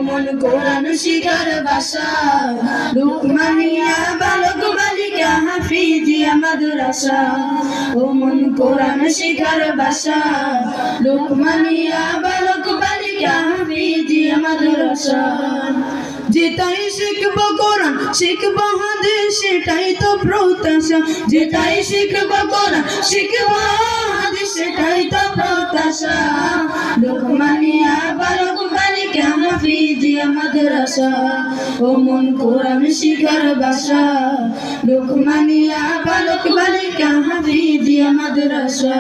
মন কোরআন শিখার বাসা, লুকমানিয়া বালক বালিকা হাফিজিয়া মাদ্রাসা। ও মন কোরআন শিখার বাসা, লুকমানিয়া বালক বালিকা হাফিজিয়া মাদ্রাসা। যেটাই শিখবো কোরআন শিখবো হাদিস সেটাই তো প্রত্যাশা, যেটাই শিখবো কোরআন শিখবো হাদিস সেটাই তো প্রত্যাশা। লুকমানিয়া বালক বালিকা হাফিজিয়া মাদ্রাসা। ও মন কোরআন শিখার বাসা, লুকমানিয়া বালক বালিকা হাফিজিয়া মাদ্রাসা।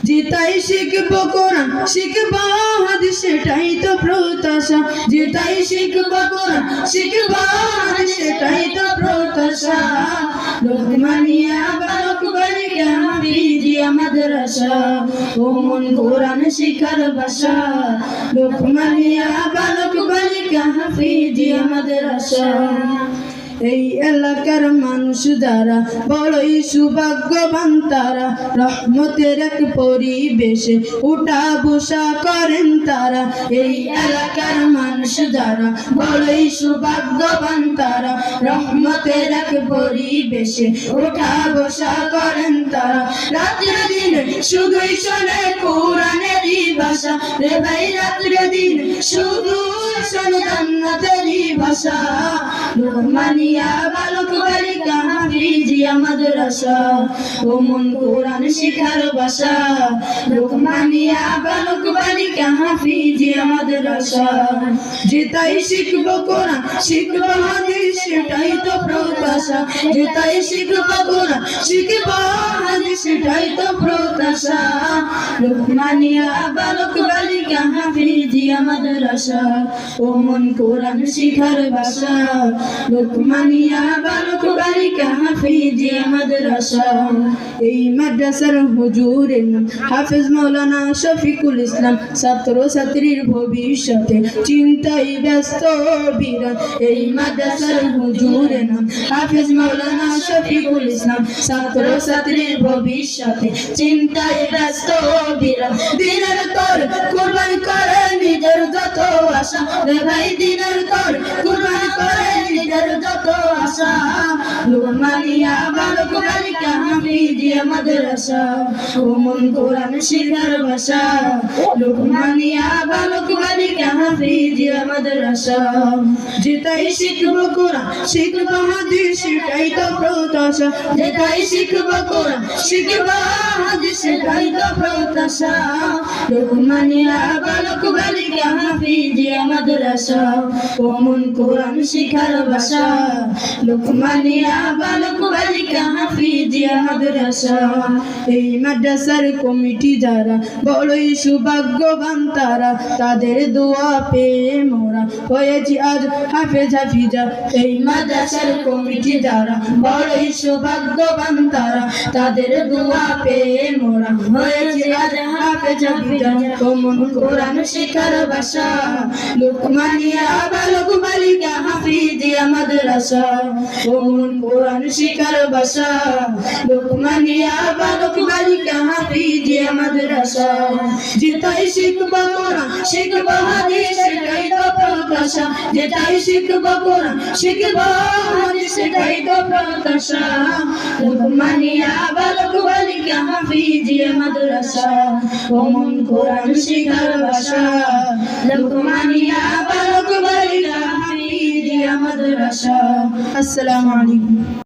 যেটাই শিখবো কোরআন শিখবো হাদিস সেটাই তো প্রত্যাশা, যেটাই শিখবো কোরআন শিখবো হাদিস সেটাই তো প্রত্যাশা। লুকমানিয়া বালক বালিকা হাফিজিয়া মাদ্রাসা। ও মন কোরআন শিখার বাসা, লুকমানিয়া বালক বালিকা হাফিজিয়া মাদ্রাসা। এই এলাকার মানুষ যারা বড়ই সৌভাগ্যবান তারা, রহমতের এক পরিবেশে উঠা বসা করেন তারা। এই এলাকার মানুষ যারা বড়ই সৌভাগ্যবান তারা, রহমতের এক পরিবেশে উঠা বসা করেন তারা। রাত্রে দিন শুধুই শোনে কোরআনেরই ভাষা, রে ভাই রাত্রে দিন শুধু শোনে জান্নাতেরই ভাষা। লুকমানিয়া বালক বালিকা হাফিজিয়া মাদ্রাসা। ও মন কোরআন শিখার বাসা, লুকমানিয়া বালক বালিকা হাফিজিয়া মাদ্রাসা। যেটাই শিখবো কোরআন শিখবো হাদিস সেটাই তো প্রত্যাশা, যেটাই শিখবো কোরআন শিখবো হাদিস সেটাই তো প্রত্যাশা। লুকমানিয়া বালক বালিকা হাফিজিয়া মাদ্রাসা। ও মন কোরআন শিখার বাসা, লুকমানিয়া বালক বালিকা হাফিজিয়া মাদ্রাসা। এই মাদ্রাসার হুজুরের নাম হাফেজ মাওলানা শফিকুল ইসলাম, ছাত্র ছাত্রীর ভবিষ্যতে চিন্তায় ব্যস্ত বিরাট। এই মাদ্রাসার হুজুরের নাম হাফেজ মাওলানা শফিকুল ইসলাম, ছাত্র ছাত্রীর ভবিষ্যতে চিন্তায় ব্যস্ত বিরাট। দিনের তর কুরবান করে নিজের যত আশা, রে ভাই দিনের তর কুরবান করে নিজের যত আশা। লুকমানিয়া বালক বালিকা হাফিজিয়া মাদ্রাসা। ও মন কোরআন শিখার বাসা, লুকমানিয়া বালক বালিকা হাফিজিয়া মাদ্রাসা। যেটাই শিখবো কোরআন শিখবো হাদিস সেটাই তো প্রত্যাশা, যেটাই শিখবো কোরআন শিখবো হাদিস সেটাই তো প্রত্যাশা। লুকমানিয়া বালক বালিকা হাফিজিয়া মাদ্রাসা। ও মন কোরআন শিখার বাসা, লুকমানিয়া বালক বালিকা হাফিজিয়া মাদ্রাসা। এই মাদ্রাসার কমিটি যারা বড়ই সৌভাগ্যবান তারা, তাদের দোয়া পেয়ে মোরা হয়েছি আজ হাফেজ হাফিজা। এই মাদ্রাসার কমিটি যারা বড়ই সৌভাগ্যবান তারা, তাদের দোয়া পেয়ে মোরা হয়েছি আজ হাফেজ হাফিজা। ও মন কোরআন শিখার বাসা, লুকমানিয়া বালক বালিকা হাফিজিয়া মাদ্রাসা। ও মন কোরআন শিখার বাসা, লুকমানিয়া বালক বালিকা হাফিজিয়া মাদ্রাসা। যেটাই শিখবো কোরআন শিখবো হাদিস সেটাই তো প্রত্যাশা, যেটাই শিখবো কোরআন শিখবো হাদিস সেটাই তো প্রত্যাশা। লুকমানিয়া বালক বালিকা হাফিজিয়া মাদ্রাসা। ও মন কোরআন শিখার বাসা, লুকমানিয়া বালক বালিকা হাফিজিয়া মাদ্রাসা। আসসালামু আলাইকুম।